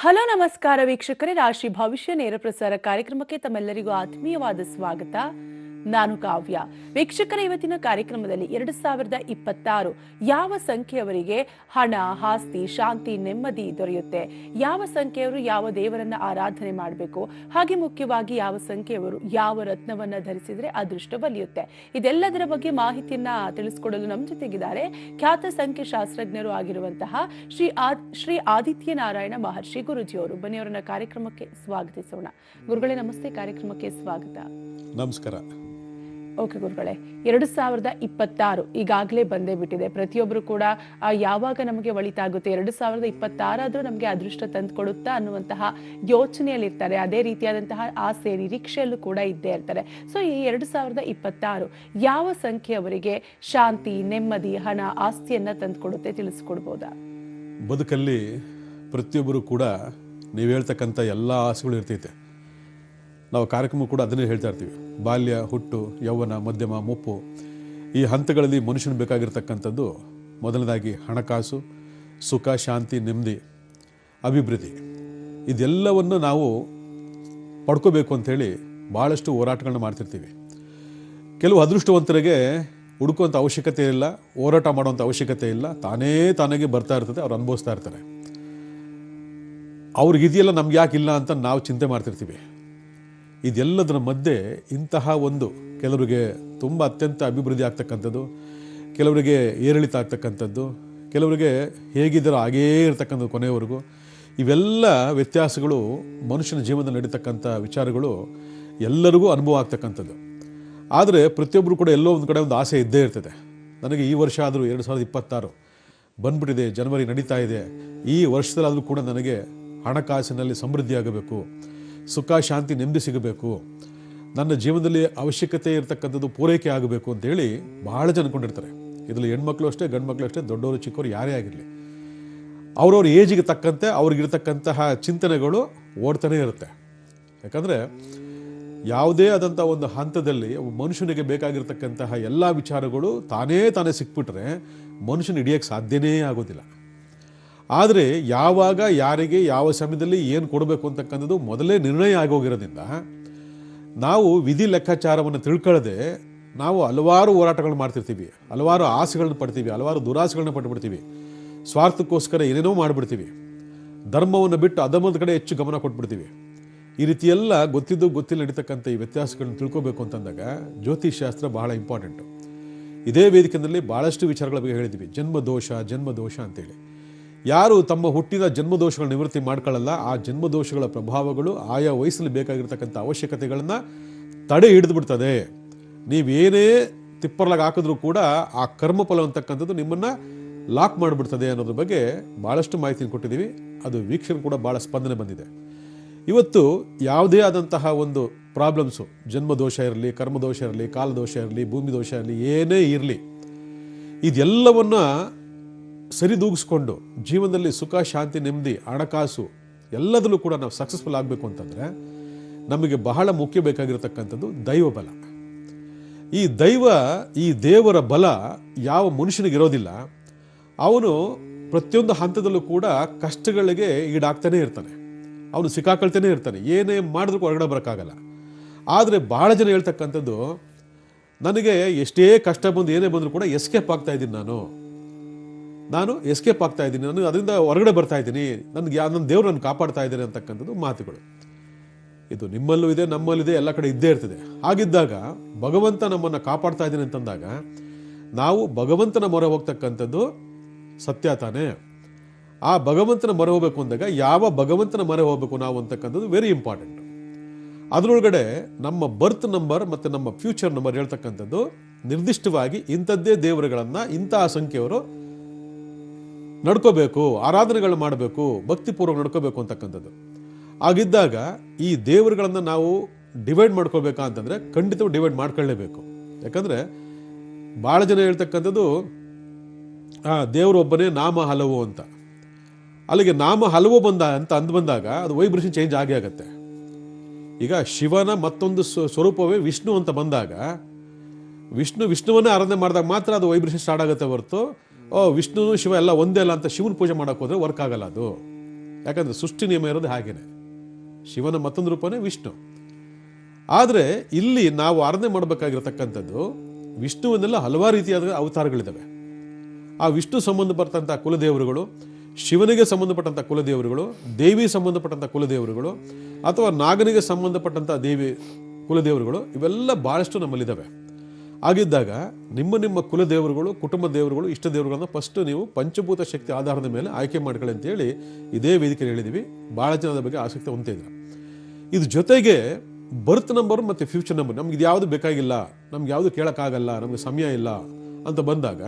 Hello ನಮಸ್ಕಾರ ವೀಕ್ಷಕರೇ, ರಾಶಿ ಭವಿಷ್ಯ ನೇರ ಪ್ರಸಾರ ಕಾರ್ಯಕ್ರಮಕ್ಕೆ ತಮ್ಮೆಲ್ಲರಿಗೂ ಆತ್ಮೀಯವಾದ ಸ್ವಾಗತ. ನಾನು ಕಾವ್ಯ. ವೀಕ್ಷಕರೇ, ಇವತ್ತಿನ ಕಾರ್ಯಕ್ರಮದಲ್ಲಿ 2026 ಯಾವ ಸಂಖ್ಯೆಯವರಿಗೆ ಹಣ, ಆಸ್ತಿ, ಶಾಂತಿ, ನೆಮ್ಮದಿ ದೊರೆಯುತ್ತೆ, ಯಾವ ಸಂಖ್ಯೆಯವರು ಯಾವ ದೇವರನ್ನ ಆರಾಧನೆ ಮಾಡಬೇಕು, ಹಾಗೆ ಮುಖ್ಯವಾಗಿ ಯಾವ ಸಂಖ್ಯೆಯವರು ಯಾವ ರತ್ನವನ್ನ ಧರಿಸಿದ್ರೆ ಅದೃಷ್ಟ ಬಲಿಯುತ್ತೆ, ಇದೆಲ್ಲದರ ಬಗ್ಗೆ ಮಾಹಿತಿಯನ್ನ ತಿಳಿಸಿಕೊಡಲು ನಮ್ಮ ಜೊತೆಗಿದ್ದಾರೆ ಖ್ಯಾತ ಸಂಖ್ಯೆ ಶಾಸ್ತ್ರಜ್ಞರು ಆಗಿರುವಂತಹ ಶ್ರೀ ಆದಿತ್ಯ ನಾರಾಯಣ ಮಹರ್ಷಿ ಗುರುಜಿಯವರು. ಬನ್ನಿ ಅವರನ್ನ ಕಾರ್ಯಕ್ರಮಕ್ಕೆ ಸ್ವಾಗತಿಸೋಣ. ಗುರುಗಳೇ ನಮಸ್ತೆ, ಕಾರ್ಯಕ್ರಮಕ್ಕೆ ಸ್ವಾಗತ. ನಮಸ್ಕಾರ. ಓಕೆ ಗುರುಗಳೇ, 2026 ಈಗಾಗಲೇ ಬಂದೇ ಬಿಟ್ಟಿದೆ. ಪ್ರತಿಯೊಬ್ಬರು ಕೂಡ ಯಾವಾಗ ನಮಗೆ ಒಳಿತಾಗುತ್ತೆ, 2026 ಆದ್ರೂ ನಮಗೆ ಅದೃಷ್ಟ ತಂದು ಕೊಡುತ್ತಾ ಅನ್ನುವಂತಹ ಯೋಚನೆಯಲ್ಲಿ ಇರ್ತಾರೆ. ಅದೇ ರೀತಿಯಾದಂತಹ ಆಸೆ ನಿರೀಕ್ಷೆಯಲ್ಲೂ ಕೂಡ ಇದ್ದೇ ಇರ್ತಾರೆ. ಸೊ ಈ 2026 ಯಾವ ಸಂಖ್ಯೆಯವರಿಗೆ ಶಾಂತಿ, ನೆಮ್ಮದಿ, ಹಣ, ಆಸ್ತಿಯನ್ನ ತಂದು ಕೊಡುತ್ತೆ, ತಿಳಿಸ್ಕೊಡ್ಬೋದಾ? ಬದುಕಲ್ಲಿ ಪ್ರತಿಯೊಬ್ಬರು ಕೂಡ ನೀವು ಹೇಳ್ತಕ್ಕಂಥ ಎಲ್ಲ ಆಸೆಗಳು ಇರ್ತೈತೆ. ನಾವು ಕಾರ್ಯಕ್ರಮ ಕೂಡ ಅದನ್ನೇ ಹೇಳ್ತಾ ಇರ್ತೀವಿ. ಬಾಲ್ಯ, ಹುಟ್ಟು, ಯೌವನ, ಮಧ್ಯಮ, ಮುಪ್ಪು, ಈ ಹಂತಗಳಲ್ಲಿ ಮನುಷ್ಯನ ಬೇಕಾಗಿರ್ತಕ್ಕಂಥದ್ದು ಮೊದಲನೇದಾಗಿ ಹಣಕಾಸು, ಸುಖ, ಶಾಂತಿ, ನೆಮ್ಮದಿ, ಅಭಿವೃದ್ಧಿ, ಇದೆಲ್ಲವನ್ನು ನಾವು ಪಡ್ಕೋಬೇಕು ಅಂಥೇಳಿ ಭಾಳಷ್ಟು ಹೋರಾಟಗಳನ್ನ ಮಾಡ್ತಿರ್ತೀವಿ. ಕೆಲವು ಅದೃಷ್ಟವಂತರಿಗೆ ಹುಡುಕುವಂಥ ಅವಶ್ಯಕತೆ ಇಲ್ಲ, ಹೋರಾಟ ಮಾಡುವಂಥ ಅವಶ್ಯಕತೆ ಇಲ್ಲ, ತಾನಾಗೆ ಬರ್ತಾ ಇರ್ತದೆ, ಅವ್ರು ಅನುಭವಿಸ್ತಾ ಇರ್ತಾರೆ. ಅವ್ರಿಗಿದೆಯಲ್ಲ, ನಮ್ಗೆ ಯಾಕೆ ಇಲ್ಲ ಅಂತ ನಾವು ಚಿಂತೆ ಮಾಡ್ತಿರ್ತೀವಿ. ಇದೆಲ್ಲದರ ಮಧ್ಯೆ ಇಂತಹ ಒಂದು ಕೆಲವರಿಗೆ ತುಂಬ ಅತ್ಯಂತ ಅಭಿವೃದ್ಧಿ ಆಗ್ತಕ್ಕಂಥದ್ದು, ಕೆಲವರಿಗೆ ಏರಿಳಿತ ಆಗ್ತಕ್ಕಂಥದ್ದು, ಕೆಲವರಿಗೆ ಹೇಗಿದ್ದಾರೋ ಹಾಗೇ ಇರತಕ್ಕಂಥದ್ದು ಕೊನೆಯವರೆಗೂ, ಇವೆಲ್ಲ ವ್ಯತ್ಯಾಸಗಳು ಮನುಷ್ಯನ ಜೀವನದಲ್ಲಿ ನಡೀತಕ್ಕಂಥ ವಿಚಾರಗಳು ಎಲ್ಲರಿಗೂ ಅನುಭವ ಆಗ್ತಕ್ಕಂಥದ್ದು. ಆದರೆ ಪ್ರತಿಯೊಬ್ಬರು ಕೂಡ ಎಲ್ಲೋ ಒಂದು ಕಡೆ ಒಂದು ಆಸೆ ಇದ್ದೇ ಇರ್ತದೆ. ನನಗೆ ಈ ವರ್ಷ ಆದರೂ 2026 ಬಂದ್ಬಿಟ್ಟಿದೆ, ಜನವರಿ ನಡೀತಾ ಇದೆ, ಈ ವರ್ಷದಲ್ಲಾದರೂ ಕೂಡ ನನಗೆ ಹಣಕಾಸಿನಲ್ಲಿ ಸಮೃದ್ಧಿಯಾಗಬೇಕು, ಸುಖ, ಶಾಂತಿ, ನೆಮ್ಮದಿ ಸಿಗಬೇಕು, ನನ್ನ ಜೀವನದಲ್ಲಿ ಅವಶ್ಯಕತೆ ಇರತಕ್ಕಂಥದ್ದು ಪೂರೈಕೆ ಆಗಬೇಕು ಅಂತೇಳಿ ಭಾಳ ಜನ ಅಂದ್ಕೊಂಡಿರ್ತಾರೆ. ಇದರಲ್ಲಿ ಹೆಣ್ಮಕ್ಳು ಅಷ್ಟೇ, ಗಂಡು ಮಕ್ಕಳು ಅಷ್ಟೇ, ದೊಡ್ಡವರು ಚಿಕ್ಕವರು ಯಾರೇ ಆಗಿರಲಿ, ಅವ್ರವ್ರ ಏಜಿಗೆ ತಕ್ಕಂತೆ ಅವ್ರಿಗಿರ್ತಕ್ಕಂತಹ ಚಿಂತನೆಗಳು ಓಡ್ತಾನೆ ಇರುತ್ತೆ. ಯಾಕಂದರೆ ಯಾವುದೇ ಆದಂಥ ಒಂದು ಹಂತದಲ್ಲಿ ಮನುಷ್ಯನಿಗೆ ಬೇಕಾಗಿರ್ತಕ್ಕಂತಹ ಎಲ್ಲ ವಿಚಾರಗಳು ತಾನೇ ಸಿಕ್ಬಿಟ್ರೆ ಮನುಷ್ಯನ ಹಿಡಿಯೋಕ್ಕೆ ಸಾಧ್ಯನೇ ಆಗೋದಿಲ್ಲ. ಆದರೆ ಯಾವಾಗ ಯಾರಿಗೆ ಯಾವ ಸಮಯದಲ್ಲಿ ಏನು ಕೊಡಬೇಕು ಅಂತಕ್ಕಂಥದ್ದು ಮೊದಲೇ ನಿರ್ಣಯ ಆಗೋಗಿರೋದ್ರಿಂದ ನಾವು ವಿಧಿ ಲೆಕ್ಕಾಚಾರವನ್ನು ತಿಳ್ಕೊಳ್ಳದೆ ನಾವು ಹಲವಾರು ಹೋರಾಟಗಳು ಮಾಡ್ತಿರ್ತೀವಿ, ಹಲವಾರು ಆಸೆಗಳನ್ನ ಪಡ್ತೀವಿ, ಹಲವಾರು ದುರಾಸೆಗಳನ್ನ ಪಟ್ಬಿಡ್ತೀವಿ, ಸ್ವಾರ್ಥಕ್ಕೋಸ್ಕರ ಏನೇನೋ ಮಾಡಿಬಿಡ್ತೀವಿ, ಧರ್ಮವನ್ನು ಬಿಟ್ಟು ಅಧರ್ಮದ ಕಡೆ ಹೆಚ್ಚು ಗಮನ ಕೊಟ್ಬಿಡ್ತೀವಿ. ಈ ರೀತಿ ಎಲ್ಲ ಗೊತ್ತಿದ್ದು ಗೊತ್ತಿಲ್ಲ ನಡೀತಕ್ಕಂಥ ಈ ವ್ಯತ್ಯಾಸಗಳನ್ನ ತಿಳ್ಕೊಬೇಕು ಅಂತಂದಾಗ ಜ್ಯೋತಿಷಾಸ್ತ್ರ ಬಹಳ ಇಂಪಾರ್ಟೆಂಟು. ಇದೇ ವೇದಿಕೆಯಲ್ಲಿ ಭಾಳಷ್ಟು ವಿಚಾರಗಳ ಬಗ್ಗೆ ಹೇಳಿದ್ವಿ, ಜನ್ಮದೋಷ ಅಂತೇಳಿ. ಯಾರು ತಮ್ಮ ಹುಟ್ಟಿದ ಜನ್ಮದೋಷಗಳ ನಿವೃತ್ತಿ ಮಾಡ್ಕೊಳ್ಳಲ್ಲ, ಆ ಜನ್ಮದೋಷಗಳ ಪ್ರಭಾವಗಳು ಆಯಾ ವಯಸ್ಸಲ್ಲಿ ಬೇಕಾಗಿರ್ತಕ್ಕಂಥ ಅವಶ್ಯಕತೆಗಳನ್ನು ತಡೆ ಹಿಡಿದು ಬಿಡ್ತದೆ. ನೀವೇನೇ ತಿಪ್ಪರ್ಲಾಗಿ ಹಾಕಿದ್ರೂ ಕೂಡ ಆ ಕರ್ಮಫಲ ಅಂತಕ್ಕಂಥದ್ದು ನಿಮ್ಮನ್ನು ಲಾಕ್ ಮಾಡಿಬಿಡ್ತದೆ ಅನ್ನೋದ್ರ ಬಗ್ಗೆ ಭಾಳಷ್ಟು ಮಾಹಿತಿ ಕೊಟ್ಟಿದ್ದೀವಿ. ಅದು ವೀಕ್ಷಕರು ಕೂಡ ಭಾಳ ಸ್ಪಂದನೆ ಬಂದಿದೆ. ಇವತ್ತು ಯಾವುದೇ ಆದಂತಹ ಒಂದು ಪ್ರಾಬ್ಲಮ್ಸು, ಜನ್ಮದೋಷ ಇರಲಿ, ಕರ್ಮದೋಷ ಇರಲಿ, ಕಾಲದೋಷ ಇರಲಿ, ಭೂಮಿ ದೋಷ ಇರಲಿ, ಏನೇ ಇರಲಿ, ಇದೆಲ್ಲವನ್ನು ಸರಿದೂಗಿಸ್ಕೊಂಡು ಜೀವನದಲ್ಲಿ ಸುಖ, ಶಾಂತಿ, ನೆಮ್ಮದಿ, ಹಣಕಾಸು ಎಲ್ಲದರಲ್ಲೂ ಕೂಡ ನಾವು ಸಕ್ಸಸ್ಫುಲ್ ಆಗಬೇಕು ಅಂತಂದರೆ ನಮಗೆ ಬಹಳ ಮುಖ್ಯ ಬೇಕಾಗಿರತಕ್ಕಂಥದ್ದು ದೈವ ಬಲ. ಈ ದೇವರ ಬಲ ಯಾವ ಮನುಷ್ಯನಿಗಿರೋದಿಲ್ಲ, ಅವನು ಪ್ರತಿಯೊಂದು ಹಂತದಲ್ಲೂ ಕೂಡ ಕಷ್ಟಗಳಿಗೆ ಈಡಾಗ್ತಾನೆ ಇರ್ತಾನೆ, ಅವನು ಸಿಕ್ಕಾಕೊಳ್ತಾನೆ ಇರ್ತಾನೆ, ಏನೇ ಮಾಡಿದ್ರೂ ಹೊರಗಡೆ ಬರೋಕ್ಕಾಗಲ್ಲ. ಆದರೆ ಭಾಳ ಜನ ಹೇಳ್ತಕ್ಕಂಥದ್ದು, ನನಗೆ ಎಷ್ಟೇ ಕಷ್ಟ ಬಂದು ಏನೇ ಬಂದರೂ ಕೂಡ ಎಸ್ಕೇಪ್ ಆಗ್ತಾ ಇದ್ದೀನಿ, ನಾನು ಎಸ್ಕೇಪ್ ಆಗ್ತಾ ಇದ್ದೀನಿ, ನಾನು ಅದರಿಂದ ಹೊರಗಡೆ ಬರ್ತಾ ಇದ್ದೀನಿ, ನನ್ನ ದೇವರು ನನ್ನ ಕಾಪಾಡ್ತಾ ಇದ್ದಾರೆ ಅಂತಕ್ಕಂಥದ್ದು ಮಾತುಗಳು. ಇದು ನಿಮ್ಮಲ್ಲೂ ಇದೆ, ನಮ್ಮಲ್ಲಿದೆ, ಎಲ್ಲ ಕಡೆ ಇದ್ದೇ ಇರ್ತದೆ. ಹಾಗಿದ್ದಾಗ ಭಗವಂತ ನಮ್ಮನ್ನು ಕಾಪಾಡ್ತಾ ಇದ್ದೀನಿ ಅಂತಂದಾಗ ನಾವು ಭಗವಂತನ ಮೊರೆ ಹೋಗ್ತಕ್ಕಂಥದ್ದು ಸತ್ಯ ತಾನೇ. ಆ ಭಗವಂತನ ಮೊರೆ ಹೋಗಬೇಕು ಅಂದಾಗ ಯಾವ ಭಗವಂತನ ಮೊರೆ ಹೋಗಬೇಕು ನಾವು ಅಂತಕ್ಕಂಥದ್ದು ವೆರಿ ಇಂಪಾರ್ಟೆಂಟ್. ಅದರೊಳಗಡೆ ನಮ್ಮ ಬರ್ತ್ ನಂಬರ್ ಮತ್ತು ನಮ್ಮ ಫ್ಯೂಚರ್ ನಂಬರ್ ಹೇಳ್ತಕ್ಕಂಥದ್ದು ನಿರ್ದಿಷ್ಟವಾಗಿ ಇಂಥದ್ದೇ ದೇವರುಗಳನ್ನು ಇಂತಹ ಸಂಖ್ಯೆಯವರು ನಡ್ಕೋಬೇಕು, ಆರಾಧನೆಗಳು ಮಾಡಬೇಕು, ಭಕ್ತಿಪೂರ್ವಕ ನಡ್ಕೋಬೇಕು ಅಂತಕ್ಕಂಥದ್ದು. ಆಗಿದ್ದಾಗ ಈ ದೇವರುಗಳನ್ನು ನಾವು ಡಿವೈಡ್ ಮಾಡ್ಕೋಬೇಕಾ ಅಂತಂದರೆ ಖಂಡಿತವಾಗಿ ಡಿವೈಡ್ ಮಾಡ್ಕೊಳ್ಳೇಬೇಕು. ಯಾಕಂದರೆ ಭಾಳ ಜನ ಹೇಳ್ತಕ್ಕಂಥದ್ದು ದೇವರು ಒಬ್ಬನೇ, ನಾಮ ಹಲವು ಅಂತ. ಅಲ್ಲಿಗೆ ನಾಮ ಹಲವು ಬಂದಾಗ ಅದು ವೈಬ್ರೇಷನ್ ಚೇಂಜ್ ಆಗೇ ಆಗುತ್ತೆ. ಈಗ ಶಿವನ ಮತ್ತೊಂದು ಸ್ವರೂಪವೇ ವಿಷ್ಣು ಅಂತ ಬಂದಾಗ ವಿಷ್ಣುವನ್ನೇ ಆರಾಧನೆ ಮಾಡಿದಾಗ ಮಾತ್ರ ಅದು ವೈಬ್ರೇಷನ್ ಸ್ಟಾರ್ಟ್ ಆಗುತ್ತೆ ಹೊರತು ವಿಷ್ಣು ಶಿವ ಎಲ್ಲ ಒಂದೇ ಅಲ್ಲ ಅಂತ ಶಿವನ ಪೂಜೆ ಮಾಡೋಕೆ ಹೋದರೆ ವರ್ಕ್ ಆಗಲ್ಲ ಅದು. ಯಾಕಂದರೆ ಸೃಷ್ಟಿ ನಿಯಮ ಇರೋದು ಹಾಗೇನೆ. ಶಿವನ ಮತ್ತೊಂದು ರೂಪನೇ ವಿಷ್ಣು. ಆದರೆ ಇಲ್ಲಿ ನಾವು ಆರಾಧನೆ ಮಾಡಬೇಕಾಗಿರತಕ್ಕಂಥದ್ದು ವಿಷ್ಣುವನ್ನೆಲ್ಲ ಹಲವಾರು ರೀತಿಯಾದ ಅವತಾರಗಳಿದ್ದಾವೆ. ಆ ವಿಷ್ಣು ಸಂಬಂಧಪಟ್ಟಂಥ ಕುಲದೇವರುಗಳು, ಶಿವನಿಗೆ ಸಂಬಂಧಪಟ್ಟಂಥ ಕುಲದೇವರುಗಳು, ದೇವಿ ಸಂಬಂಧಪಟ್ಟಂಥ ಕುಲದೇವರುಗಳು, ಅಥವಾ ನಾಗನಿಗೆ ಸಂಬಂಧಪಟ್ಟಂಥ ದೇವಿ ಕುಲದೇವರುಗಳು, ಇವೆಲ್ಲ ಭಾಳಷ್ಟು ನಮ್ಮಲ್ಲಿದ್ದಾವೆ. ಆಗಿದ್ದಾಗ ನಿಮ್ಮ ಕುಲದೇವರುಗಳು, ಕುಟುಂಬ ದೇವರುಗಳು, ಇಷ್ಟ ದೇವರುಗಳನ್ನ ಫಸ್ಟ್ ನೀವು ಪಂಚಭೂತ ಶಕ್ತಿ ಆಧಾರದ ಮೇಲೆ ಆಯ್ಕೆ ಮಾಡ್ಕೊಳ್ಳಿ ಅಂತೇಳಿ ಇದೇ ವೇದಿಕೆ ಹೇಳಿದ್ದೀವಿ. ಭಾಳ ಜನದ ಬಗ್ಗೆ ಆಸಕ್ತಿ ಹೊಂದಿದ್ರು. ಇದು ಜೊತೆಗೆ ಬರ್ತ್ ನಂಬರ್ ಮತ್ತು ಫ್ಯೂಚರ್ ನಂಬರ್, ನಮ್ಗೆ ಇದು ಯಾವುದು ಬೇಕಾಗಿಲ್ಲ, ನಮ್ಗೆ ಯಾವುದು ಕೇಳೋಕ್ಕಾಗಲ್ಲ, ನಮಗೆ ಸಮಯ ಇಲ್ಲ ಅಂತ ಬಂದಾಗ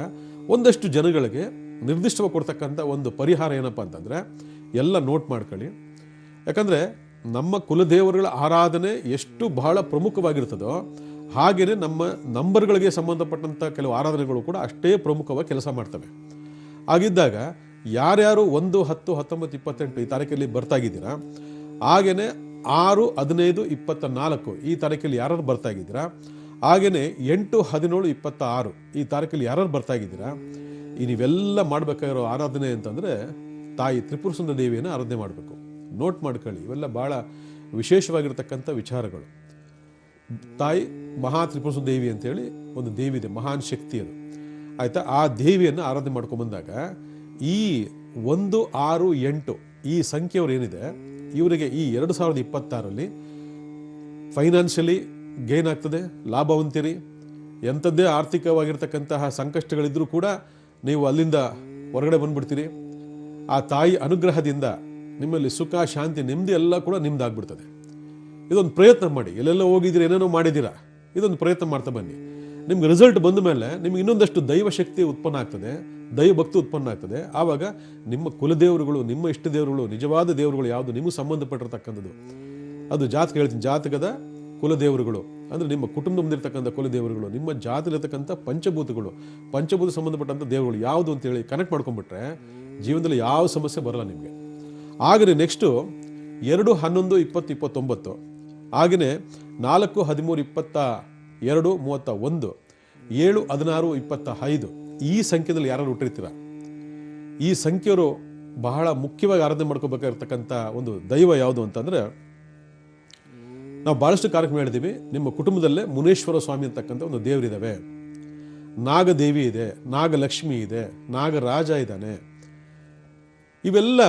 ಒಂದಷ್ಟು ಜನಗಳಿಗೆ ನಿರ್ದಿಷ್ಟವಾಗಿ ಕೊಡ್ತಕ್ಕಂಥ ಒಂದು ಪರಿಹಾರ ಏನಪ್ಪ ಅಂತಂದರೆ ಎಲ್ಲ ನೋಟ್ ಮಾಡ್ಕೊಳ್ಳಿ. ಯಾಕಂದರೆ ನಮ್ಮ ಕುಲದೇವರುಗಳ ಆರಾಧನೆ ಎಷ್ಟು ಬಹಳ ಪ್ರಮುಖವಾಗಿರ್ತದೋ ಹಾಗೆಯೇ ನಮ್ಮ ನಂಬರ್ಗಳಿಗೆ ಸಂಬಂಧಪಟ್ಟಂಥ ಕೆಲವು ಆರಾಧನೆಗಳು ಕೂಡ ಅಷ್ಟೇ ಪ್ರಮುಖವಾಗಿ ಕೆಲಸ ಮಾಡ್ತವೆ. ಆಗಿದ್ದಾಗ ಯಾರ್ಯಾರು 1, 10, 19, 28 ಈ ತಾರೀಕಲ್ಲಿ ಬರ್ತಾಗಿದ್ದೀರಾ, ಹಾಗೆಯೇ 6, 15, 24 ಈ ತಾರೀಕಲ್ಲಿ ಯಾರು ಬರ್ತಾಗಿದ್ದೀರಾ, ಹಾಗೆಯೇ 8, 17, 26 ಈ ತಾರೀಕಲ್ಲಿ ಯಾರು ಬರ್ತಾಗಿದ್ದೀರಾ, ಈ ನೀವೆಲ್ಲ ಮಾಡಬೇಕಾಗಿರೋ ಆರಾಧನೆ ಅಂತಂದರೆ ತಾಯಿ ತ್ರಿಪುರ ಸುಂದರಿ ದೇವಿಯನ್ನು ಆರಾಧನೆ ಮಾಡಬೇಕು. ನೋಟ್ ಮಾಡ್ಕೊಳ್ಳಿ, ಇವೆಲ್ಲ ಭಾಳ ವಿಶೇಷವಾಗಿರ್ತಕ್ಕಂಥ ವಿಚಾರಗಳು. ತಾಯಿ ಮಹಾ ತ್ರಿಪುರ ಸುಂದರಿ ದೇವಿ ಅಂತೇಳಿ ಒಂದು ದೇವಿ ಇದೆ, ಮಹಾನ್ ಶಕ್ತಿ ಅದು, ಆಯಿತಾ. ಆ ದೇವಿಯನ್ನು ಆರಾಧನೆ ಮಾಡ್ಕೊಂಬಂದಾಗ ಈ 1, 6, 8 ಈ ಸಂಖ್ಯೆಯವರು ಏನಿದೆ ಇವರಿಗೆ ಈ 2026ರಲ್ಲಿ ಫೈನಾನ್ಷಿಯಲಿ ಗೇನ್ ಆಗ್ತದೆ, ಲಾಭ ಹೊಂದಿರಿ. ಎಂಥದ್ದೇ ಆರ್ಥಿಕವಾಗಿರ್ತಕ್ಕಂತಹ ಸಂಕಷ್ಟಗಳಿದ್ರೂ ಕೂಡ ನೀವು ಅಲ್ಲಿಂದ ಹೊರಗಡೆ ಬಂದುಬಿಡ್ತೀರಿ. ಆ ತಾಯಿ ಅನುಗ್ರಹದಿಂದ ನಿಮ್ಮಲ್ಲಿ ಸುಖ, ಶಾಂತಿ, ನೆಮ್ಮದಿ ಎಲ್ಲ ಕೂಡ ನಿಮ್ದಾಗ್ಬಿಡ್ತದೆ. ಇದೊಂದು ಪ್ರಯತ್ನ ಮಾಡಿ. ಎಲ್ಲೆಲ್ಲೋ ಹೋಗಿದ್ದೀರಿ, ಏನೇನೋ ಮಾಡಿದ್ದೀರಾ, ಇದೊಂದು ಪ್ರಯತ್ನ ಮಾಡ್ತಾ ಬನ್ನಿ. ನಿಮ್ಗೆ ರಿಸಲ್ಟ್ ಬಂದ ಮೇಲೆ ನಿಮ್ಗೆ ಇನ್ನೊಂದಷ್ಟು ದೈವ ಶಕ್ತಿ ಉತ್ಪನ್ನ ಆಗ್ತದೆ, ದೈವ ಭಕ್ತಿ ಉತ್ಪನ್ನ ಆಗ್ತದೆ. ಆವಾಗ ನಿಮ್ಮ ಕುಲದೇವರುಗಳು, ನಿಮ್ಮ ಇಷ್ಟ ದೇವರುಗಳು, ನಿಜವಾದ ದೇವರುಗಳು ಯಾವುದು ನಿಮಗೆ ಸಂಬಂಧಪಟ್ಟಿರ್ತಕ್ಕಂಥದ್ದು ಅದು ಜಾತಕ ಹೇಳ್ತೀನಿ. ಜಾತಕದ ಕುಲದೇವರುಗಳು ಅಂದರೆ ನಿಮ್ಮ ಕುಟುಂಬದಲ್ಲಿರ್ತಕ್ಕಂಥ ಕುಲದೇವರುಗಳು, ನಿಮ್ಮ ಜಾತಿಲಿರ್ತಕ್ಕಂಥ ಪಂಚಭೂತ ಸಂಬಂಧಪಟ್ಟಂಥ ದೇವರುಗಳು ಯಾವುದು ಅಂತೇಳಿ ಕನೆಕ್ಟ್ ಮಾಡ್ಕೊಂಡ್ಬಿಟ್ರೆ ಜೀವನದಲ್ಲಿ ಯಾವ ಸಮಸ್ಯೆ ಬರಲ್ಲ ನಿಮಗೆ. ಹಾಗೆಯೇ ನೆಕ್ಸ್ಟು 2, 11, 20, 29 ಹಾಗೆಯೇ 4, 13, 22, 31, 7, 16, 25 ಈ ಸಂಖ್ಯೆಯಲ್ಲಿ ಯಾರು ಹುಟ್ಟಿರ್ತೀರ, ಈ ಸಂಖ್ಯೆಯವರು ಬಹಳ ಮುಖ್ಯವಾಗಿ ಆರಾಧನೆ ಮಾಡ್ಕೋಬೇಕಾಗಿರ್ತಕ್ಕಂಥ ಒಂದು ದೈವ ಯಾವುದು ಅಂತಂದರೆ, ನಾವು ಭಾಳಷ್ಟು ಕಾರ್ಯಕ್ರಮ ಹೇಳಿದ್ದೀವಿ. ನಿಮ್ಮ ಕುಟುಂಬದಲ್ಲೇ ಮುನೇಶ್ವರ ಸ್ವಾಮಿ ಅಂತಕ್ಕಂಥ ಒಂದು ದೇವರಿದ್ದಾವೆ, ನಾಗದೇವಿ ಇದೆ, ನಾಗಲಕ್ಷ್ಮಿ ಇದೆ, ನಾಗರಾಜ ಇದ್ದಾನೆ. ಇವೆಲ್ಲ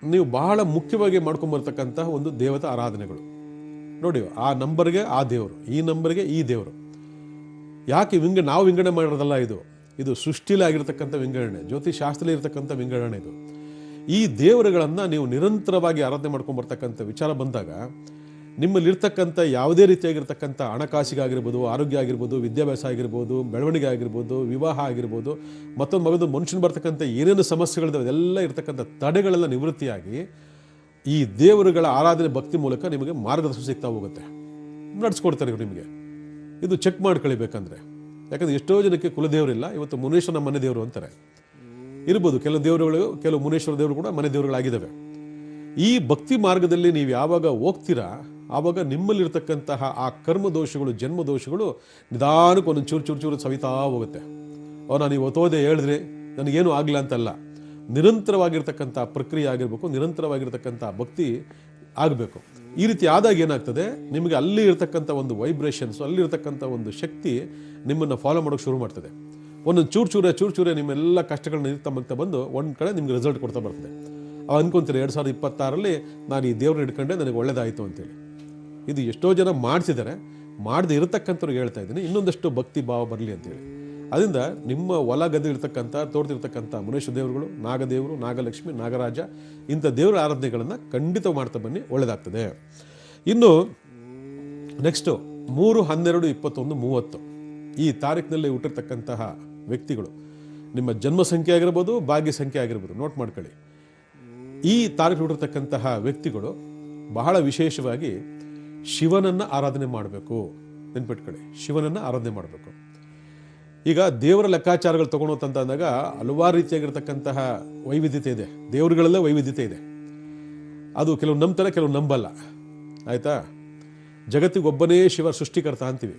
ನೀವು ಬಹಳ ಮುಖ್ಯವಾಗಿ ಮಾಡ್ಕೊಂಬರ್ತಕ್ಕಂಥ ಒಂದು ದೇವತಾ ಆರಾಧನೆಗಳು. ನೋಡಿ, ಆ ನಂಬರ್ಗೆ ಆ ದೇವರು, ಈ ನಂಬರ್ಗೆ ಈ ದೇವರು. ಯಾಕೆ ನಾವು ವಿಂಗಡಣೆ ಮಾಡಿರೋದಲ್ಲ, ಇದು ಸೃಷ್ಟಿಲೇ ಆಗಿರ್ತಕ್ಕಂಥ ವಿಂಗಡಣೆ, ಜ್ಯೋತಿಷಾಸ್ತ್ರದಲ್ಲಿ ಇರತಕ್ಕಂಥ ವಿಂಗಡಣೆ ಇದು. ಈ ದೇವರುಗಳನ್ನು ನೀವು ನಿರಂತರವಾಗಿ ಆರಾಧನೆ ಮಾಡ್ಕೊಂಬರ್ತಕ್ಕಂಥ ವಿಚಾರ ಬಂದಾಗ ನಿಮ್ಮಲ್ಲಿರ್ತಕ್ಕಂಥ ಯಾವುದೇ ರೀತಿಯಾಗಿರ್ತಕ್ಕಂಥ ಹಣಕಾಸಿಗಾಗಿರ್ಬೋದು, ಆರೋಗ್ಯ ಆಗಿರ್ಬೋದು, ವಿದ್ಯಾಭ್ಯಾಸ ಆಗಿರ್ಬೋದು, ಬೆಳವಣಿಗೆ ಆಗಿರ್ಬೋದು, ವಿವಾಹ ಆಗಿರ್ಬೋದು, ಮತ್ತೊಂದು ಮಗದು ಮನುಷ್ಯನ ಬರ್ತಕ್ಕಂಥ ಏನೇನು ಸಮಸ್ಯೆಗಳಿದಾವೆ ಅದೆಲ್ಲ ಇರ್ತಕ್ಕಂಥ ತಡೆಗಳೆಲ್ಲ ನಿವೃತ್ತಿಯಾಗಿ ಈ ದೇವರುಗಳ ಆರಾಧನೆ ಭಕ್ತಿ ಮೂಲಕ ನಿಮಗೆ ಮಾರ್ಗದರ್ಶನ ಸಿಗ್ತಾ ಹೋಗುತ್ತೆ, ನಡೆಸ್ಕೊಡ್ತಾರೆ ನಿಮಗೆ. ಇದು ಚೆಕ್ ಮಾಡ್ಕೊಳ್ಬೇಕಂದ್ರೆ, ಯಾಕಂದರೆ ಎಷ್ಟೋ ಜನಕ್ಕೆ ಕುಲದೇವರಿಲ್ಲ. ಇವತ್ತು ಮುನೇಶ್ವರ ಮನೆ ದೇವರು ಅಂತಾರೆ. ಇರ್ಬೋದು ಕೆಲವು ದೇವರುಗಳು, ಕೆಲವು ಮುನೇಶ್ವರ ದೇವರು ಕೂಡ ಮನೆ ದೇವರುಗಳಾಗಿದ್ದಾವೆ. ಈ ಭಕ್ತಿ ಮಾರ್ಗದಲ್ಲಿ ನೀವು ಯಾವಾಗ ಹೋಗ್ತೀರಾ ಆವಾಗ ನಿಮ್ಮಲ್ಲಿರ್ತಕ್ಕಂತಹ ಆ ಕರ್ಮ ದೋಷಗಳು, ಜನ್ಮ ದೋಷಗಳು ನಿಧಾನಕ್ಕೆ ಒಂದೊಂದು ಚೂರು ಸವಿತಾ ಹೋಗುತ್ತೆ. ನಾನು ಇವತ್ತು ಓದೆ ಹೇಳಿದ್ರೆ ನನಗೇನು ಆಗಲಿಲ್ಲ ಅಂತಲ್ಲ, ನಿರಂತರವಾಗಿರ್ತಕ್ಕಂಥ ಪ್ರಕ್ರಿಯೆ ಆಗಿರಬೇಕು, ನಿರಂತರವಾಗಿರ್ತಕ್ಕಂಥ ಭಕ್ತಿ ಆಗಬೇಕು. ಈ ರೀತಿ ಆದಾಗ ಏನಾಗ್ತದೆ, ನಿಮಗೆ ಅಲ್ಲಿ ಇರ್ತಕ್ಕಂಥ ಒಂದು ವೈಬ್ರೇಷನ್ಸ್, ಅಲ್ಲಿರ್ತಕ್ಕಂಥ ಒಂದು ಶಕ್ತಿ ನಿಮ್ಮನ್ನು ಫಾಲೋ ಮಾಡೋಕ್ಕೆ ಶುರು ಮಾಡ್ತದೆ. ಒಂದೊಂದು ಚೂರು ನಿಮ್ಮೆಲ್ಲ ಕಷ್ಟಗಳನ್ನ ಇರ್ತಾ ಬಂದು ಒಂದು ಕಡೆ ನಿಮ್ಗೆ ರಿಸಲ್ಟ್ ಕೊಡ್ತಾ ಬರ್ತದೆ. ಅವು ಅಂದ್ಕೊಂತೀರಿ 2026ರಲ್ಲಿ ನಾನು ಈ ದೇವ್ರನ್ನ ಹಿಡ್ಕೊಂಡೆ, ನನಗೆ ಒಳ್ಳೇದಾಯಿತು ಅಂತೇಳಿ. ಇದು ಎಷ್ಟೋ ಜನ ಮಾಡಿಸಿದ್ದಾರೆ, ಮಾಡದೆ ಇರತಕ್ಕಂಥವ್ರಿಗೆ ಹೇಳ್ತಾ ಇದ್ದೀನಿ, ಇನ್ನೊಂದಷ್ಟು ಭಕ್ತಿ ಭಾವ ಬರಲಿ ಅಂತೇಳಿ. ಅದರಿಂದ ನಿಮ್ಮ ಹೊಲ ಗದ್ದೆ ಇರ್ತಕ್ಕಂಥ, ತೋಟದಿರ್ತಕ್ಕಂಥ ಮುನೇಶ್ವರ ದೇವರುಗಳು, ನಾಗದೇವರು, ನಾಗಲಕ್ಷ್ಮಿ, ನಾಗರಾಜ ಇಂಥ ದೇವರ ಆರಾಧನೆಗಳನ್ನು ಖಂಡಿತ ಮಾಡ್ತಾ ಬನ್ನಿ, ಒಳ್ಳೆಯದಾಗ್ತದೆ. ಇನ್ನು ನೆಕ್ಸ್ಟು 3, 12, 21, 30 ಈ ತಾರೀಕಿನಲ್ಲಿ ಹುಟ್ಟಿರ್ತಕ್ಕಂತಹ ವ್ಯಕ್ತಿಗಳು, ನಿಮ್ಮ ಜನ್ಮ ಸಂಖ್ಯೆ ಆಗಿರ್ಬೋದು, ಭಾಗ್ಯ ಸಂಖ್ಯೆ ಆಗಿರ್ಬೋದು, ನೋಟ್ ಮಾಡ್ಕೊಳ್ಳಿ. ಈ ತಾರೀಕು ಹುಟ್ಟಿರ್ತಕ್ಕಂತಹ ವ್ಯಕ್ತಿಗಳು ಬಹಳ ವಿಶೇಷವಾಗಿ ಶಿವನನ್ನು ಆರಾಧನೆ ಮಾಡಬೇಕು. ನೆನ್ಪಿಟ್ಕೊಳ್ಳಿ, ಶಿವನನ್ನು ಆರಾಧನೆ ಮಾಡಬೇಕು. ಈಗ ದೇವರ ಲೆಕ್ಕಾಚಾರಗಳು ತಗೊಳೋತಂದಾಗ ಹಲವಾರು ರೀತಿಯಾಗಿರ್ತಕ್ಕಂತಹ ವೈವಿಧ್ಯತೆ ಇದೆ, ದೇವರುಗಳಲ್ಲೇ ವೈವಿಧ್ಯತೆ ಇದೆ. ಅದು ಕೆಲವು ನಂಬ್ತಾರೆ, ಕೆಲವು ನಂಬಲ್ಲ, ಆಯಿತಾ. ಜಗತ್ತಿಗೆ ಒಬ್ಬನೇ ಶಿವ ಸೃಷ್ಟಿಕರ್ತ ಅಂತೀವಿ.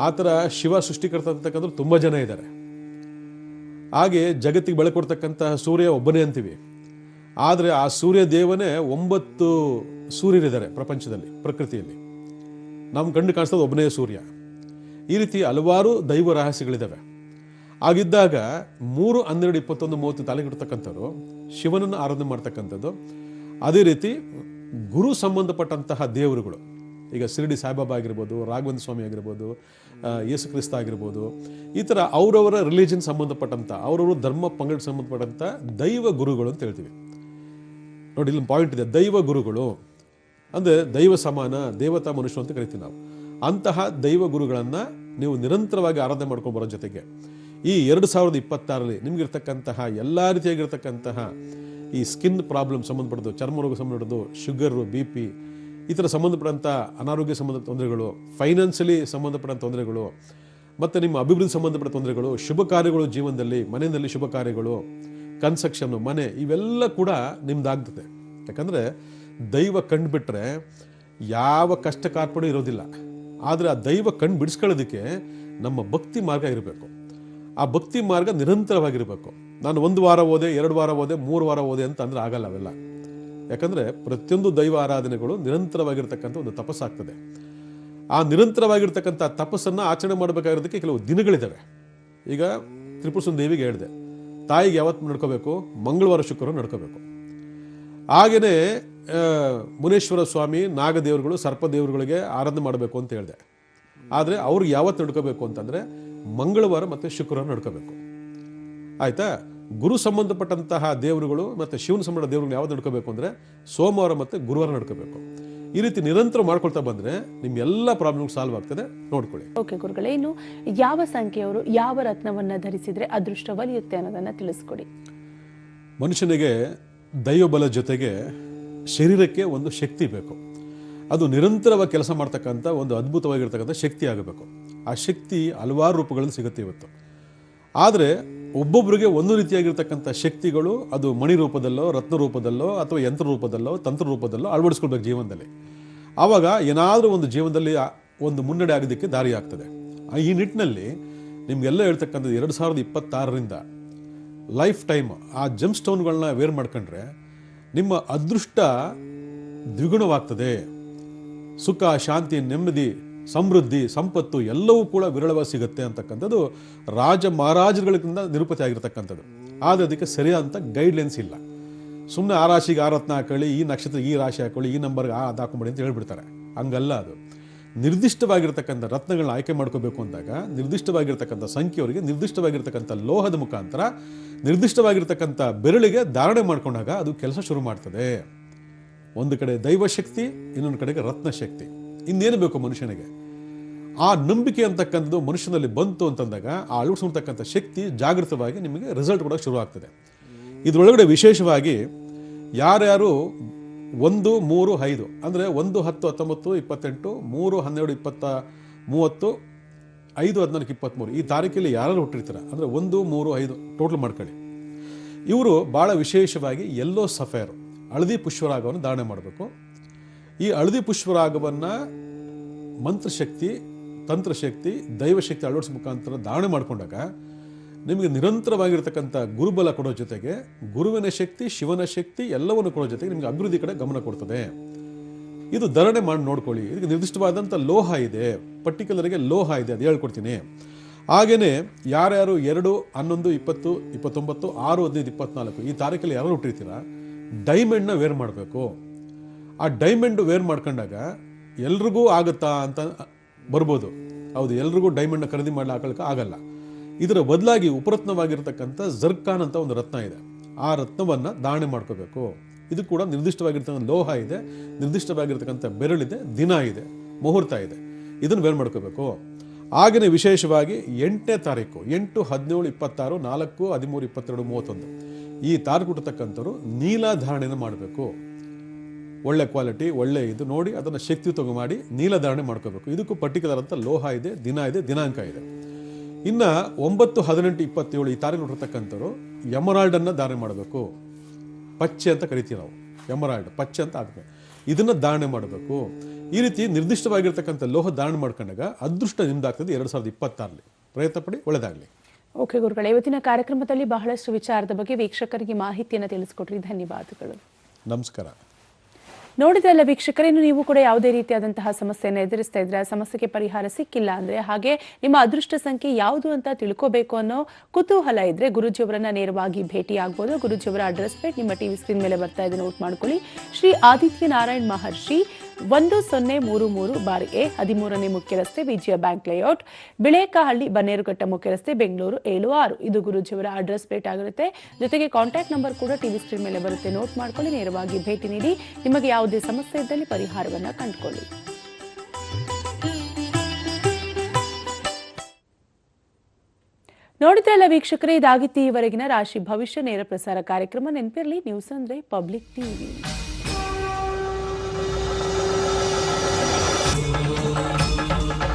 ಆ ಥರ ಶಿವ ಸೃಷ್ಟಿಕರ್ತ ಅಂತಕ್ಕಂಥವ್ರು ತುಂಬ ಜನ ಇದ್ದಾರೆ. ಹಾಗೆ ಜಗತ್ತಿಗೆ ಬೆಳಕು ಕೊಡ್ತಕ್ಕಂತಹ ಸೂರ್ಯ ಒಬ್ಬನೇ ಅಂತೀವಿ. ಆದರೆ ಆ ಸೂರ್ಯ ದೇವನೇ 9 ಸೂರ್ಯರಿದ್ದಾರೆ ಪ್ರಪಂಚದಲ್ಲಿ, ಪ್ರಕೃತಿಯಲ್ಲಿ. ನಮ್ಮ ಕಣ್ಣು ಕಾಣಿಸ್ತದೆ ಒಬ್ಬನೇ ಸೂರ್ಯ. ಈ ರೀತಿ ಹಲವಾರು ದೈವ ರಹಸ್ಯಗಳಿದ್ದಾವೆ. ಆಗಿದ್ದಾಗ 3, 12, 21, 30 ತಾಲೂಕಿರ್ತಕ್ಕಂಥವ್ರು ಶಿವನನ್ನು ಆರಾಧನೆ ಮಾಡ್ತಕ್ಕಂಥದ್ದು. ಅದೇ ರೀತಿ ಗುರು ಸಂಬಂಧಪಟ್ಟಂತಹ ದೇವರುಗಳು, ಈಗ ಶಿರಡಿ ಸಾಯಿಬಾಬಾ ಆಗಿರ್ಬೋದು, ರಾಘವೇಂದ್ರ ಸ್ವಾಮಿ ಆಗಿರ್ಬೋದು, ಯೇಸು ಕ್ರಿಸ್ತ ಆಗಿರ್ಬೋದು, ಈ ಥರ ಅವರವರ ರಿಲಿಜನ್ ಸಂಬಂಧಪಟ್ಟಂಥ, ಅವರವರು ಧರ್ಮ ಪಂಗಡಕ್ಕೆ ಸಂಬಂಧಪಟ್ಟಂಥ ದೈವ ಗುರುಗಳು ಅಂತ ಹೇಳ್ತೀವಿ. ನೋಡಿ, ಇಲ್ಲಿ ಪಾಯಿಂಟ್ ಇದೆ, ದೈವ ಗುರುಗಳು ಅಂದರೆ ದೈವ ಸಮಾನ, ದೇವತಾ ಮನುಷ್ಯ ಅಂತ ಕರಿತೀವಿ ನಾವು. ಅಂತಹ ದೈವ ಗುರುಗಳನ್ನು ನೀವು ನಿರಂತರವಾಗಿ ಆರಾಧನೆ ಮಾಡ್ಕೊಂಡು ಬರೋ ಜೊತೆಗೆ ಈ 2026ರಲ್ಲಿ ನಿಮಗಿರ್ತಕ್ಕಂತಹ ಎಲ್ಲ ರೀತಿಯಾಗಿರ್ತಕ್ಕಂತಹ ಈ ಸ್ಕಿನ್ ಪ್ರಾಬ್ಲಮ್ ಸಂಬಂಧಪಟ್ಟದ್ದು, ಚರ್ಮ ರೋಗ ಸಂಬಂಧಪಟ್ಟದ್ದು, ಶುಗರು, BP, ಈ ಥರ ಸಂಬಂಧಪಟ್ಟಂಥ ಅನಾರೋಗ್ಯ ಸಂಬಂಧ ತೊಂದರೆಗಳು, ಫೈನಾನ್ಷಿಯಲಿ ಸಂಬಂಧಪಟ್ಟಂಥ ತೊಂದರೆಗಳು, ಮತ್ತು ನಿಮ್ಮ ಅಭಿವೃದ್ಧಿ ಸಂಬಂಧಪಟ್ಟ ತೊಂದರೆಗಳು, ಶುಭ ಕಾರ್ಯಗಳು, ಜೀವನದಲ್ಲಿ ಮನೆಯಲ್ಲಿ ಶುಭ ಕಾರ್ಯಗಳು, ಕನ್ಸ್ಟ್ರಕ್ಷನ್ನು, ಮನೆ, ಇವೆಲ್ಲ ಕೂಡ ನಿಮ್ದಾಗ್ತದೆ. ಯಾಕಂದರೆ ದೈವ ಕಂಡುಬಿಟ್ರೆ ಯಾವ ಕಷ್ಟ ಕಾರ್ಪಣ್ಯ ಇರೋದಿಲ್ಲ. ಆದರೆ ಆ ದೈವ ಕಣ್ಣು ಬಿಡಿಸ್ಕೊಳ್ಳೋದಕ್ಕೆ ನಮ್ಮ ಭಕ್ತಿ ಮಾರ್ಗ ಇರಬೇಕು. ಆ ಭಕ್ತಿ ಮಾರ್ಗ ನಿರಂತರವಾಗಿರಬೇಕು. ನಾನು 1 ವಾರ ಓದೆ, 2 ವಾರ ಓದೆ, 3 ವಾರ ಓದೆ ಅಂತ ಅಂದ್ರೆ ಆಗಲ್ಲ ಅವೆಲ್ಲ. ಯಾಕಂದರೆ ಪ್ರತಿಯೊಂದು ದೈವ ಆರಾಧನೆಗಳು ನಿರಂತರವಾಗಿರ್ತಕ್ಕಂಥ ಒಂದು ತಪಸ್ಸಾಗ್ತದೆ. ಆ ನಿರಂತರವಾಗಿರ್ತಕ್ಕಂಥ ತಪಸ್ಸನ್ನು ಆಚರಣೆ ಮಾಡಬೇಕಾಗಿರೋದಕ್ಕೆ ಕೆಲವು ದಿನಗಳಿದ್ದಾವೆ. ಈಗ ತ್ರಿಪುರ ಸುಂದರಿ ದೇವಿಗೆ ಹೇಳಿದೆ, ತಾಯಿಗೆ ಯಾವತ್ತು ನಡ್ಕೋಬೇಕು? ಮಂಗಳವಾರ, ಶುಕ್ರವಾರ ನಡ್ಕೋಬೇಕು. ಹಾಗೆಯೇ ಮುನೇಶ್ವರ ಸ್ವಾಮಿ, ನಾಗದೇವರುಗಳು, ಸರ್ಪದೇವರುಗಳಿಗೆ ಆರಾಧನೆ ಮಾಡಬೇಕು ಅಂತ ಹೇಳಿದೆ. ಆದರೆ ಅವ್ರಿಗೆ ಯಾವತ್ತು ನಡ್ಕೋಬೇಕು ಅಂತಂದರೆ ಮಂಗಳವಾರ ಮತ್ತು ಶುಕ್ರವಾರ ನಡ್ಕೋಬೇಕು. ಆಯಿತಾ? ಗುರು ಸಂಬಂಧಪಟ್ಟಂತಹ ದೇವರುಗಳು ಮತ್ತು ಶಿವನ ಸಂಬಂಧ ದೇವರುಗಳು ಯಾವ್ದು ನಡ್ಕೋಬೇಕು ಅಂದರೆ ಸೋಮವಾರ ಮತ್ತು ಗುರುವಾರ ನಡ್ಕೋಬೇಕು. ಈ ರೀತಿ ನಿರಂತರ ಮಾಡ್ಕೊಳ್ತಾ ಬಂದರೆ ನಿಮ್ಮ ಎಲ್ಲ ಪ್ರಾಬ್ಲಮ್ ಸಾಲ್ವ್ ಆಗ್ತದೆ. ನೋಡ್ಕೊಳ್ಳಿ. ಓಕೆ ಗುರುಗಳೇ, ಇನ್ನು ಯಾವ ಸಂಖ್ಯೆಯವರು ಯಾವ ರತ್ನವನ್ನು ಧರಿಸಿದ್ರೆ ಅದೃಷ್ಟ ಒಲಿಯುತ್ತೆ ಅನ್ನೋದನ್ನು ತಿಳಿಸ್ಕೊಡಿ. ಮನುಷ್ಯನಿಗೆ ದೈವಬಲ ಜೊತೆಗೆ ಶರೀರಕ್ಕೆ ಒಂದು ಶಕ್ತಿ ಬೇಕು. ಅದು ನಿರಂತರವಾಗಿ ಕೆಲಸ ಮಾಡ್ತಕ್ಕಂಥ ಒಂದು ಅದ್ಭುತವಾಗಿರ್ತಕ್ಕಂಥ ಶಕ್ತಿ ಆಗಬೇಕು. ಆ ಶಕ್ತಿ ಹಲವಾರು ರೂಪಗಳಲ್ಲಿ ಸಿಗುತ್ತೆ ಇವತ್ತು. ಆದರೆ ಒಬ್ಬೊಬ್ಬರಿಗೆ ಒಂದು ರೀತಿಯಾಗಿರ್ತಕ್ಕಂಥ ಶಕ್ತಿಗಳು, ಅದು ಮಣಿ ರೂಪದಲ್ಲೋ, ರತ್ನ ರೂಪದಲ್ಲೋ, ಅಥವಾ ಯಂತ್ರ ರೂಪದಲ್ಲೋ, ತಂತ್ರ ರೂಪದಲ್ಲೋ ಅಳವಡಿಸ್ಕೊಳ್ಬೇಕು ಜೀವನದಲ್ಲಿ. ಆವಾಗ ಏನಾದರೂ ಒಂದು ಜೀವನದಲ್ಲಿ ಒಂದು ಮುನ್ನಡೆ ಆಗೋದಕ್ಕೆ ದಾರಿ ಆಗ್ತದೆ. ಈ ನಿಟ್ಟಿನಲ್ಲಿ ನಿಮಗೆಲ್ಲ ಹೇಳ್ತಕ್ಕಂಥದ್ದು 2026ರಿಂದ ಲೈಫ್ ಟೈಮ್ ಆ ಜಮ್ ಸ್ಟೋನ್ಗಳನ್ನ ವೇರ್ ಮಾಡ್ಕೊಂಡ್ರೆ ನಿಮ್ಮ ಅದೃಷ್ಟ ದ್ವಿಗುಣವಾಗ್ತದೆ. ಸುಖ, ಶಾಂತಿ, ನೆಮ್ಮದಿ, ಸಮೃದ್ಧಿ, ಸಂಪತ್ತು ಎಲ್ಲವೂ ಕೂಡ ವಿರಳವಾಗಿ ಸಿಗುತ್ತೆ ಅಂತಕ್ಕಂಥದ್ದು ರಾಜ ಮಹಾರಾಜರುಗಳಿಂದ ನಿರೂಪಣೆ ಆಗಿರ್ತಕ್ಕಂಥದ್ದು. ಆದರೆ ಅದಕ್ಕೆ ಸರಿಯಾದಂಥ ಗೈಡ್ಲೈನ್ಸ್ ಇಲ್ಲ. ಸುಮ್ಮನೆ ಆ ರಾಶಿಗೆ ಆ ರತ್ನ ಹಾಕೊಳ್ಳಿ, ಈ ನಕ್ಷತ್ರ ಈ ರಾಶಿ ಹಾಕೊಳ್ಳಿ, ಈ ನಂಬರ್ಗೆ ಅದು ಹಾಕೊಂಬಿಡಿ ಅಂತ ಹೇಳ್ಬಿಡ್ತಾರೆ. ಹಂಗಲ್ಲ. ಅದು ನಿರ್ದಿಷ್ಟವಾಗಿರ್ತಕ್ಕಂಥ ರತ್ನಗಳನ್ನ ಆಯ್ಕೆ ಮಾಡ್ಕೋಬೇಕು ಅಂದಾಗ ನಿರ್ದಿಷ್ಟವಾಗಿರ್ತಕ್ಕಂಥ ಸಂಖ್ಯೆಯವರಿಗೆ ನಿರ್ದಿಷ್ಟವಾಗಿರ್ತಕ್ಕಂಥ ಲೋಹದ ಮುಖಾಂತರ ನಿರ್ದಿಷ್ಟವಾಗಿರ್ತಕ್ಕಂಥ ಬೆರಳಿಗೆ ಧಾರಣೆ ಮಾಡ್ಕೊಂಡಾಗ ಅದು ಕೆಲಸ ಶುರು ಮಾಡ್ತದೆ. ಒಂದು ಕಡೆ ದೈವಶಕ್ತಿ, ಇನ್ನೊಂದು ಕಡೆಗೆ ರತ್ನಶಕ್ತಿ. ಇನ್ನೇನು ಬೇಕು ಮನುಷ್ಯನಿಗೆ? ಆ ನಂಬಿಕೆ ಅಂತಕ್ಕಂಥದ್ದು ಮನುಷ್ಯನಲ್ಲಿ ಬಂತು ಅಂತಂದಾಗ ಆ ಅಳವಡಿಸಿರ್ತಕ್ಕಂಥ ಶಕ್ತಿ ಜಾಗೃತವಾಗಿ ನಿಮಗೆ ರಿಸಲ್ಟ್ ಕೊಡೋಕೆ ಶುರು ಆಗ್ತದೆ. ಇದರೊಳಗಡೆ ವಿಶೇಷವಾಗಿ ಯಾರ್ಯಾರು 1, 3, 5 ಅಂದರೆ 1, 10, 19, 28, 3, 12, 20, 30, 5, 14, 23 ಈ ತಾರೀಕಲ್ಲಿ ಯಾರು ಹುಟ್ಟಿರ್ತಾರೆ ಅಂದರೆ 1, 3, 5 ಟೋಟಲ್ ಮಾಡ್ಕೊಳ್ಳಿ. ಇವರು ಭಾಳ ವಿಶೇಷವಾಗಿ ಯೆಲ್ಲೋ ಸಫೇರ್ ಹಳದಿ ಪುಷ್ಪರಾಗವನ್ನು ಧಾರಣೆ ಮಾಡಬೇಕು. ಈ ಹಳದಿ ಪುಷ್ಪರಾಗವನ್ನು ಮಂತ್ರಶಕ್ತಿ, ತಂತ್ರಶಕ್ತಿ, ದೈವಶಕ್ತಿ ಅಳವಡಿಸೋ ಮುಖಾಂತರ ಧಾರಣೆ ಮಾಡಿಕೊಂಡಾಗ ನಿಮಗೆ ನಿರಂತರವಾಗಿರ್ತಕ್ಕಂಥ ಗುರುಬಲ ಕೊಡೋ ಜೊತೆಗೆ ಗುರುವಿನ ಶಕ್ತಿ, ಶಿವನ ಶಕ್ತಿ ಎಲ್ಲವನ್ನು ಕೊಡೋ ಜೊತೆಗೆ ನಿಮಗೆ ಅಭಿವೃದ್ಧಿ ಕಡೆ ಗಮನ ಕೊಡ್ತದೆ. ಇದು ಧಾರಣೆ ಮಾಡಿ ನೋಡ್ಕೊಳ್ಳಿ. ಇದಕ್ಕೆ ನಿರ್ದಿಷ್ಟವಾದಂಥ ಲೋಹ ಇದೆ, ಪರ್ಟಿಕ್ಯುಲರ್ಗೆ ಲೋಹ ಇದೆ, ಅದು ಹೇಳ್ಕೊಡ್ತೀನಿ. ಹಾಗೆಯೇ ಯಾರ್ಯಾರು 2, 11, 20, 29, 6, 15, 24 ಈ ತಾರೀಕಲ್ಲಿ ಯಾರು ಹುಟ್ಟಿರ್ತೀರ ಡೈಮಂಡ್ನ ವೇರ್ ಮಾಡಬೇಕು. ಆ ಡೈಮಂಡ್ ವೇರ್ ಮಾಡ್ಕೊಂಡಾಗ ಎಲ್ರಿಗೂ ಆಗುತ್ತಾ ಅಂತ ಬರ್ಬೋದು. ಹೌದು, ಎಲ್ರಿಗೂ ಡೈಮಂಡ್ನ ಖರೀದಿ ಮಾಡಿ ಹಾಕೊಳ್ಳೋಕೆ ಆಗಲ್ಲ. ಇದರ ಬದಲಾಗಿ ಉಪರತ್ನವಾಗಿರ್ತಕ್ಕಂಥ ಜರ್ಕಾನ್ ಅಂತ ಒಂದು ರತ್ನ ಇದೆ. ಆ ರತ್ನವನ್ನು ಧಾರಣೆ ಮಾಡ್ಕೋಬೇಕು. ಇದು ಕೂಡ ನಿರ್ದಿಷ್ಟವಾಗಿರ್ತಕ್ಕಂಥ ಲೋಹ ಇದೆ, ನಿರ್ದಿಷ್ಟವಾಗಿರ್ತಕ್ಕಂಥ ಬೆರಳಿದೆ, ದಿನ ಇದೆ, ಮುಹೂರ್ತ ಇದೆ. ಇದನ್ನು ವೇರ್ ಮಾಡ್ಕೋಬೇಕು. ಹಾಗೆಯೇ ವಿಶೇಷವಾಗಿ 8ನೇ ತಾರೀಕು 8, 17, 26, 4, 13, 22, 31 ಈ ತಾರೀಕು ಹುಟ್ಟತಕ್ಕಂಥವ್ರು ನೀಲ ಧಾರಣೆಯನ್ನು ಮಾಡಬೇಕು. ಒಳ್ಳೆ ಕ್ವಾಲಿಟಿ, ಒಳ್ಳೆ ಇದು ನೋಡಿ ಅದನ್ನು ಶಕ್ತಿಯುತ ಮಾಡಿ ನೀಲ ಧಾರಣೆ ಮಾಡ್ಕೋಬೇಕು. ಇದಕ್ಕೂ ಪರ್ಟಿಕ್ಯುಲರ್ ಅಂತ ಲೋಹ ಇದೆ, ದಿನ ಇದೆ, ದಿನಾಂಕ ಇದೆ. ಇನ್ನು 9, 18, 27 ಈ ತಾರೀಕು ಹುಟ್ಟಿರ್ತಕ್ಕಂಥವ್ರು ಎಮರಾಲ್ಡನ್ನು ಧಾರಣೆ ಮಾಡಬೇಕು. ಪಚ್ಚೆ ಅಂತ ಕರಿತೀವಿ ನಾವು, ಎಮರಾಲ್ಡ್ ಪಚ್ಚೆ ಅಂತ ಆಗಬೇಕು. ಇದನ್ನು ಧಾರಣೆ ಮಾಡಬೇಕು. ಈ ರೀತಿ ನಿರ್ದಿಷ್ಟವಾಗಿರ್ತಕ್ಕಂಥ ಲೋಹ ಧಾರಣೆ ಮಾಡ್ಕೊಂಡಾಗ ಅದೃಷ್ಟ ನಿಮ್ದಾಗ್ತದೆ 2026ರಲ್ಲಿ. ಪ್ರಯತ್ನ ಪಡಿ, ಒಳ್ಳೆಯದಾಗಲಿ. ಓಕೆ ಗುರುಗಳೇ, ಇವತ್ತಿನ ಕಾರ್ಯಕ್ರಮದಲ್ಲಿ ಬಹಳಷ್ಟು ವಿಚಾರದ ಬಗ್ಗೆ ವೀಕ್ಷಕರಿಗೆ ಮಾಹಿತಿಯನ್ನು ತಿಳಿಸ್ಕೊಟ್ರಿ. ಧನ್ಯವಾದಗಳು. ನಮಸ್ಕಾರ. ನೋಡಿದ್ರಲ್ಲ ವೀಕ್ಷಕರೇ, ನೀವು ಕೂಡ ಯಾವುದೇ ರೀತಿಯಾದಂತಹ ಸಮಸ್ಯೆಯನ್ನು ಎದುರಿಸ್ತಾ ಇದ್ರೆ, ಆ ಸಮಸ್ಯೆಗೆ ಪರಿಹಾರ ಸಿಕ್ಕಿಲ್ಲ ಅಂದ್ರೆ, ಹಾಗೆ ನಿಮ್ಮ ಅದೃಷ್ಟ ಸಂಖ್ಯೆ ಯಾವುದು ಅಂತ ತಿಳ್ಕೋಬೇಕು ಅನ್ನೋ ಕುತೂಹಲ ಇದ್ರೆ ಗುರುಜಿಯವರನ್ನ ನೇರವಾಗಿ ಭೇಟಿ ಆಗ್ಬೋದು. ಗುರುಜಿಯವರ ಅಡ್ರೆಸ್ ಪೇಟ್ ನಿಮ್ಮ ಟಿವಿ ಸ್ಕ್ರೀನ್ ಮೇಲೆ ಬರ್ತಾ ಇದೆ, ನೋಟ್ ಮಾಡ್ಕೊಳ್ಳಿ. ಶ್ರೀ ಆದಿತ್ಯ ನಾರಾಯಣ್ ಮಹರ್ಷಿ, 1033 13ನೇ ಮುಖ್ಯ ರಸ್ತೆ, ವಿಜಯ ಬ್ಯಾಂಕ್ ಲೇಔಟ್, ಬಿಳೇಕಹಳ್ಳಿ, ಬನ್ನೇರುಘಟ್ಟ ಮುಖ್ಯ ರಸ್ತೆ, ಬೆಂಗಳೂರು 76. ಇದು ಗುರುಜಿಯವರ ಅಡ್ರೆಸ್ ಪೇಟ್ ಆಗಿರುತ್ತೆ. ಜೊತೆಗೆ ಕಾಂಟ್ಯಾಕ್ಟ್ ನಂಬರ್ ಕೂಡ ಟಿವಿ ಸ್ಕ್ರೀನ್ ಮೇಲೆ ಬರುತ್ತೆ, ನೋಟ್ ಮಾಡ್ಕೊಳ್ಳಿ. ನೇರವಾಗಿ ಭೇಟಿ ನೀಡಿ ನಿಮಗೆ ಯಾವುದೇ ಸಮಸ್ಯೆ ಇದ್ದಲ್ಲಿ ಪರಿಹಾರವನ್ನ ಕಂಡುಕೊಳ್ಳಿ. ನೋಡಿದ್ರಲ್ಲ ವೀಕ್ಷಕರೇ, ಇದಾಗಿತ್ತು ಈವರೆಗಿನ ರಾಶಿ ಭವಿಷ್ಯ ನೇರ ಪ್ರಸಾರ ಕಾರ್ಯಕ್ರಮ. ನೆನಪಿರಲಿ, ನ್ಯೂಸ್ ಅಂದ್ರೆ ಪಬ್ಲಿಕ್ ಟಿವಿ.